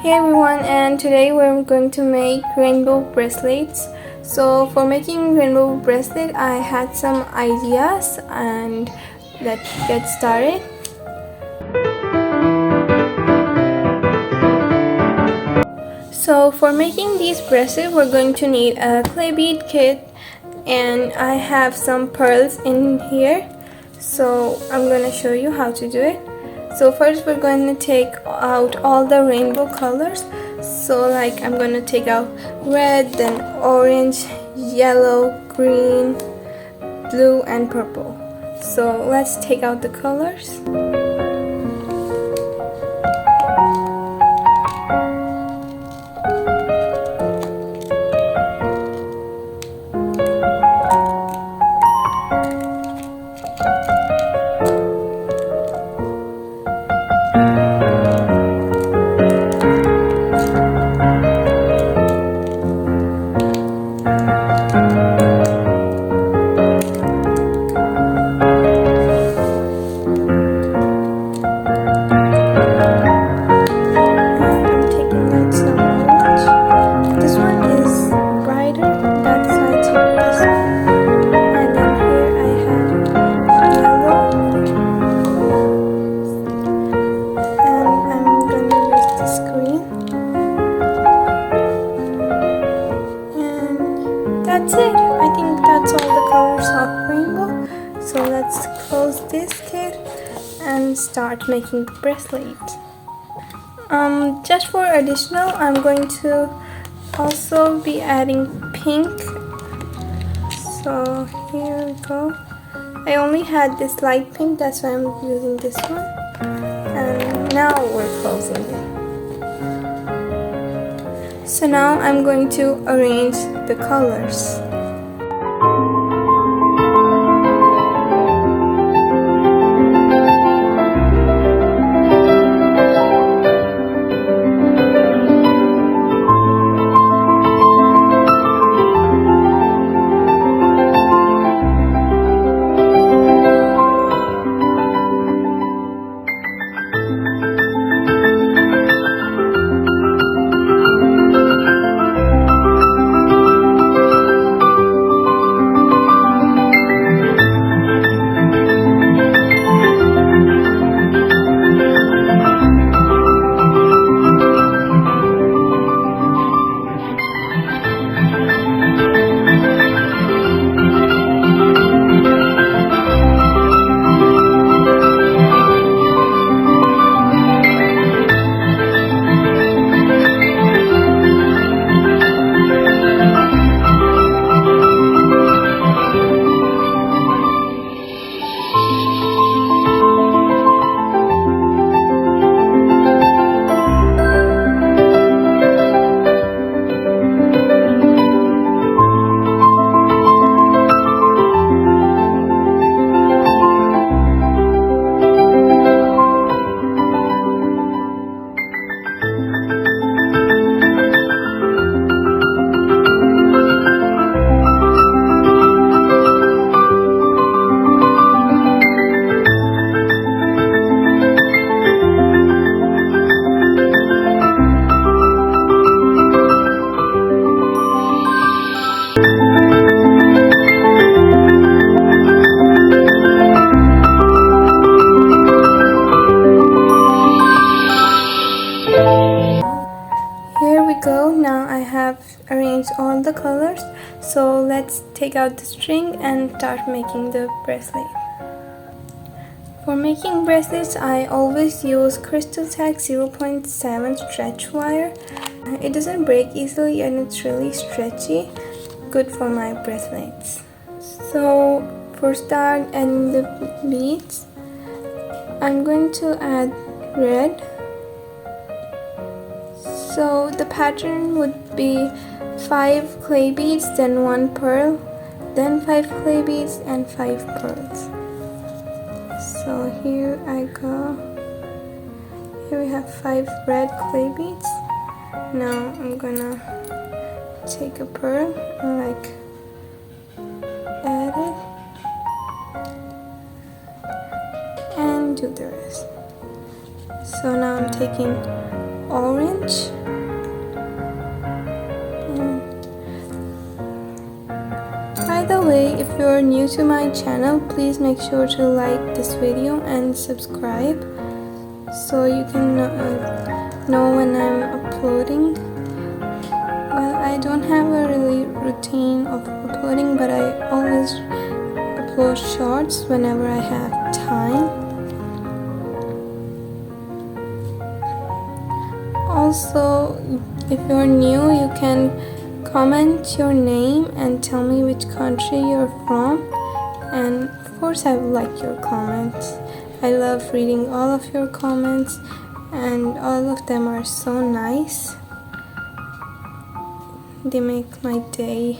Hey everyone, and today we're going to make rainbow bracelets. So for making rainbow bracelet I had some ideas, and let's get started. So for making these bracelets we're going to need a clay bead kit, and I have some pearls in here, so I'm going to show you how to do it. So first we're going to take out all the rainbow colors. So like I'm going to take out red, then orange, yellow, green, blue and purple. So let's take out the colors. That's it. I think that's all the colors of rainbow. So let's close this kit and start making the bracelet. Just for additional, I'm going to also be adding pink. So here we go. I only had this light pink, that's why I'm using this one. And now we're closing it. So now I'm going to arrange the colors. Now I have arranged all the colors, so let's take out the string and start making the bracelet. For making bracelets I always use Crystal Tag 0.7 stretch wire. It doesn't break easily and it's really stretchy, good for my bracelets. So for start adding the beads, I'm going to add red. So the pattern would be 5 clay beads, then 1 pearl, then 5 clay beads and 5 pearls. So here I go. Here we have 5 red clay beads. Now I'm gonna take a pearl and like add it and do the rest. So now I'm taking orange much. By the way, if you're new to my channel, please make sure to like this video and subscribe so you can know when I'm uploading. Well, I don't have a really routine of uploading, but I always upload shorts whenever I have time. Also, if you're new, you can comment your name and tell me which country you're from, and of course I would like your comments. I love reading all of your comments and all of them are so nice. They make my day.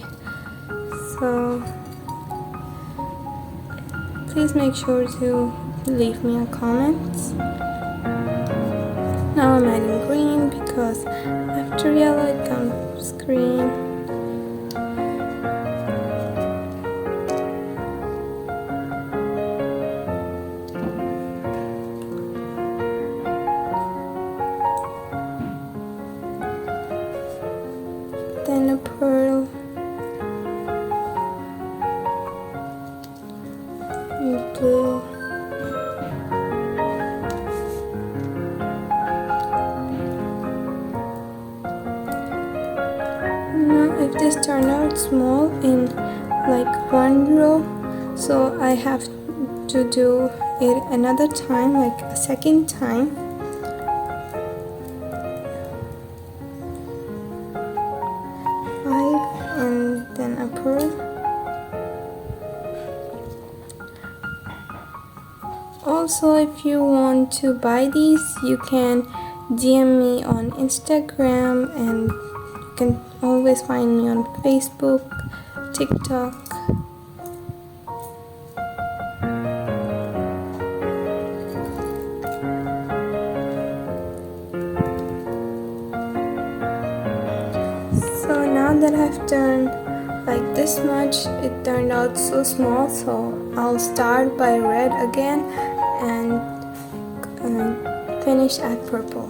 So please make sure to leave me a comment. Now I'm adding green because after yellow it comes green. Then a pearl, blue, now if this turned out small in like one row, so I have to do it another time, like a second time. And then a pearl. Also, if you want to buy these, you can DM me on Instagram, and you can always find me on Facebook, TikTok. So now that I've done like this much, it turned out so small, so I'll start by red again and finish at purple.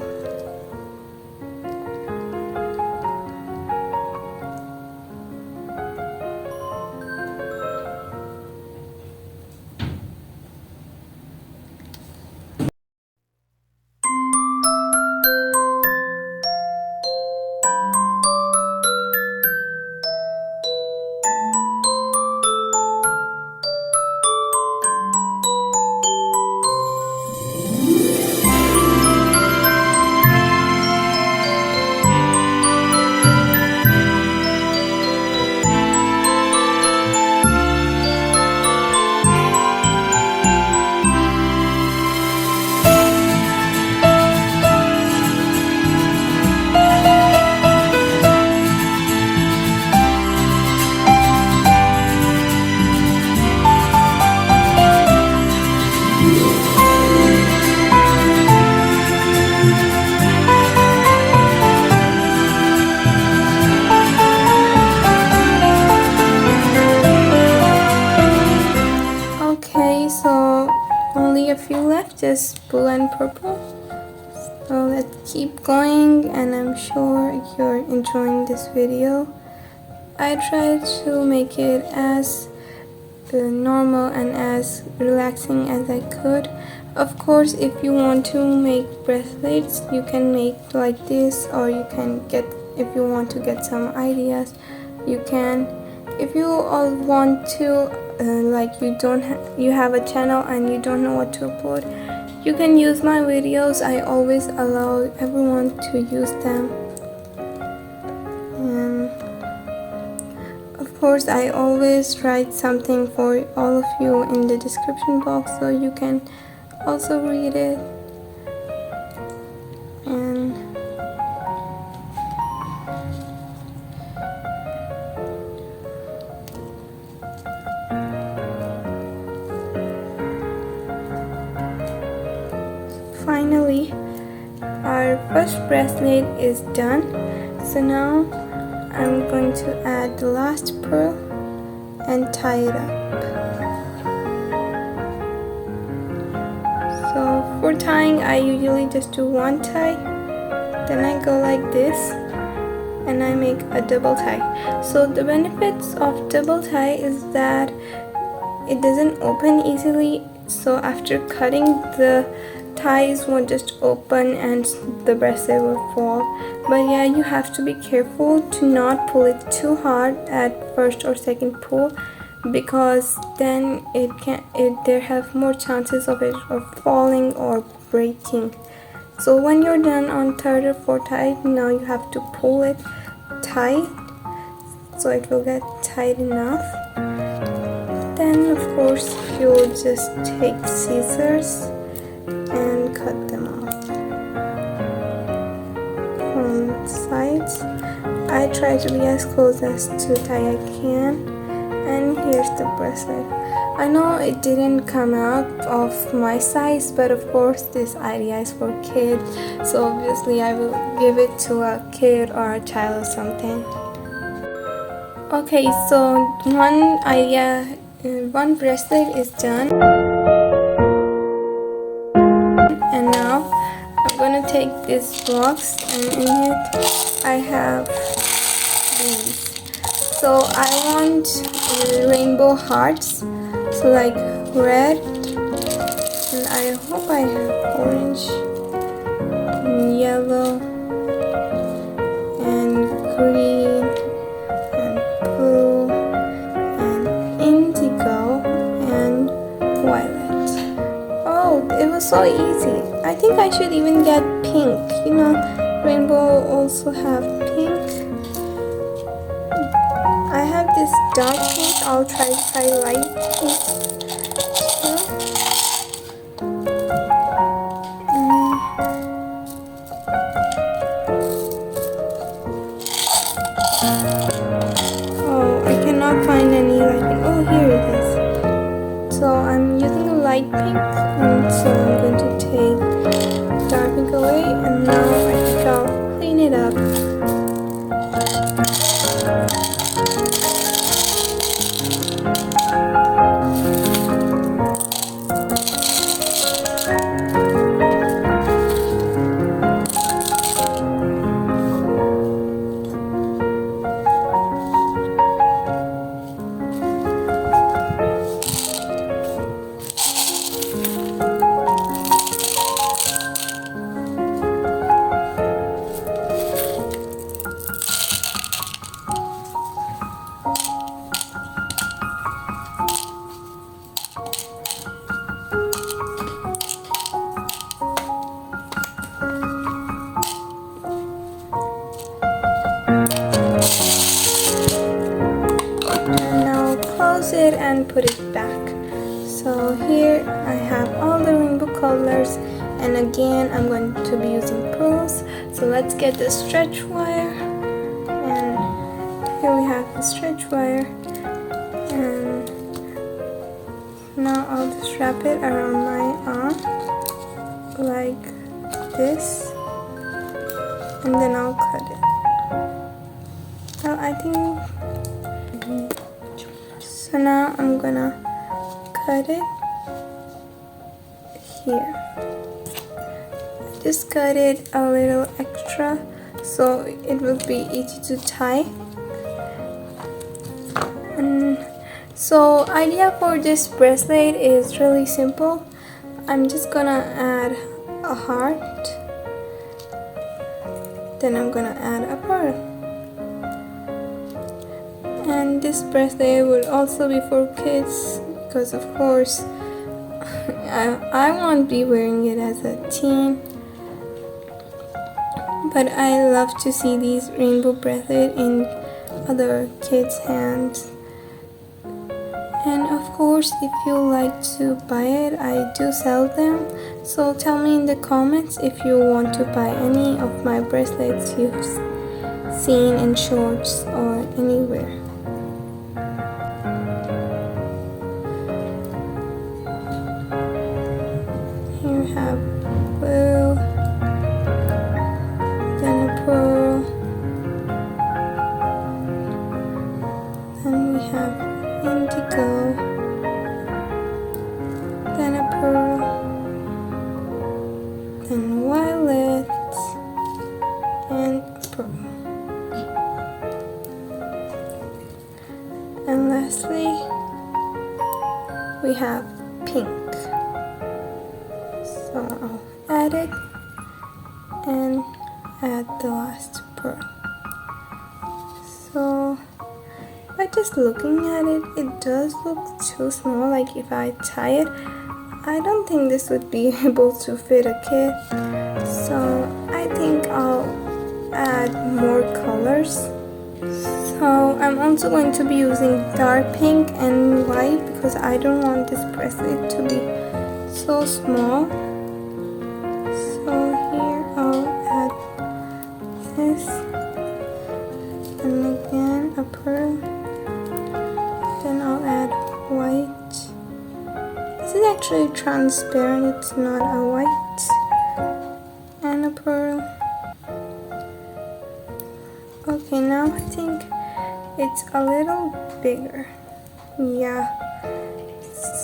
So only a few left, just blue and purple. So let's keep going, and I'm sure you're enjoying this video. I tried to make it as normal and as relaxing as I could. Of course, if you want to make bracelets, you can make like this, or you can get, if you want to get some ideas, you can. If you all want to like you have a channel and you don't know what to upload, you can use my videos. I always allow everyone to use them. And of course, I always write something for all of you in the description box, so you can also read it. And finally, our first bracelet is done. So now I'm going to add the last pearl and tie it up. So for tying, I usually just do one tie, then I go like this and I make a double tie. So the benefits of double tie is that it doesn't open easily, so after cutting the ties won't just open and the bracelet will fall. But yeah, you have to be careful to not pull it too hard at first or second pull, because then there have more chances of it falling or breaking. So when you're done on third or fourth tie, now you have to pull it tight so it will get tight enough. Then of course you'll just take scissors and cut them off from the sides. I try to be as close as to tie I can. And here's the bracelet. I know it didn't come out of my size, but of course this idea is for kids, so obviously I will give it to a kid or a child or something. Okay, so one bracelet is done, and now I'm gonna take this box, and in it I have these. So I want rainbow hearts, so like red, and I hope I have orange, and yellow, and green, and blue, and indigo, and violet. Oh, it was so easy. I think I should even get pink. You know, rainbow also have pink. I have this dark pink. I'll try to try light pink too. Oh, I cannot find any light pink. Oh, here it is. So I'm using a light pink, and so I'm going to take dark pink away, and now I think I'll clean it up. It and put it back. So here I have all the rainbow colors, and again I'm going to be using pearls. So let's get the stretch wire, and here we have the stretch wire, and now I'll just wrap it around my arm like this, and then I'll cut it. Well, I think so. Now I'm gonna cut it here. I just cut it a little extra so it will be easy to tie. And so idea for this bracelet is really simple. I'm just gonna add a heart, then I'm gonna add a pearl. And this bracelet would also be for kids, because of course I won't be wearing it as a teen, but I love to see these rainbow bracelets in other kids' hands. And of course, if you like to buy it, I do sell them, so tell me in the comments if you want to buy any of my bracelets you've seen in shorts or anywhere. Here we have blue, then a pearl, then we have indigo, then a pearl, then violet, and pearl. And lastly, we have pink. So I'll add it and add the last pearl. So by just looking at it, it does look too small. Like if I tie it, I don't think this would be able to fit a kid. So I think I'll add more colors. So I'm also going to be using dark pink and white because I don't want this bracelet to be so small. So here I'll add this, and again a pearl, then I'll add white. This is actually transparent, it's not a white, and a pearl. Okay, now I think it's a little bigger. Yeah.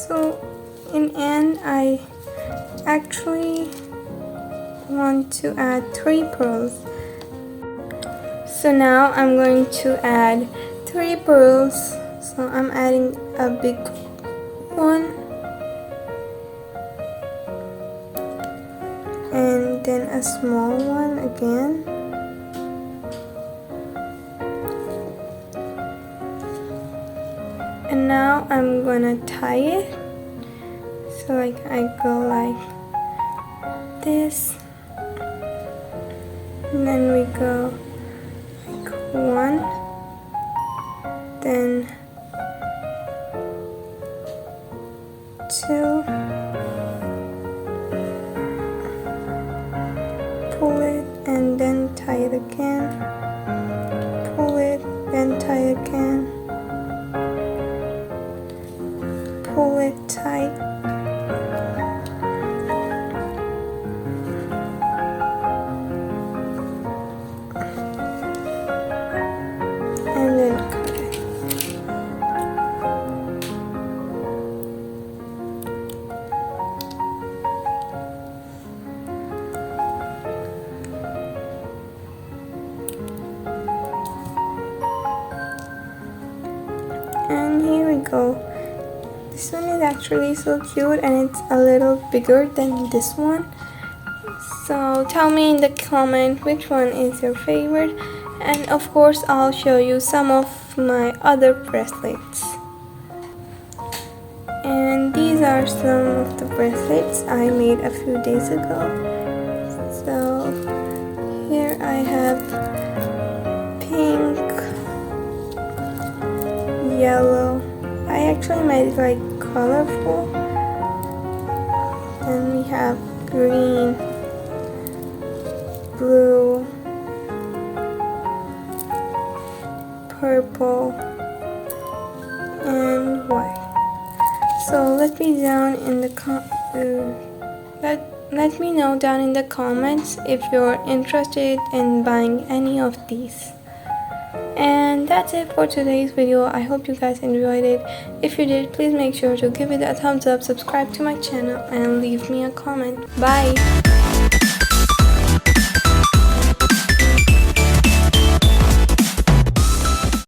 So in end, I actually want to add 3 pearls. So now I'm going to add 3 pearls. So I'm adding a big one, and then a small one again. And now I'm gonna tie it. So like I go like this, and then we go like 1, then 2, pull it and then tie it again, pull it, then tie again, pull it tight, and then cut it. And here we go. This one is actually so cute, and it's a little bigger than this one. So tell me in the comment which one is your favorite, and of course I'll show you some of my other bracelets. And these are some of the bracelets I made a few days ago. So here I have pink, yellow. I actually made it like colorful. Then we have green, blue, purple, and white. So let me know down in the comments if you're interested in buying any of these. And that's it for today's video. I hope you guys enjoyed it. If you did, please make sure to give it a thumbs up, subscribe to my channel, and leave me a comment. Bye!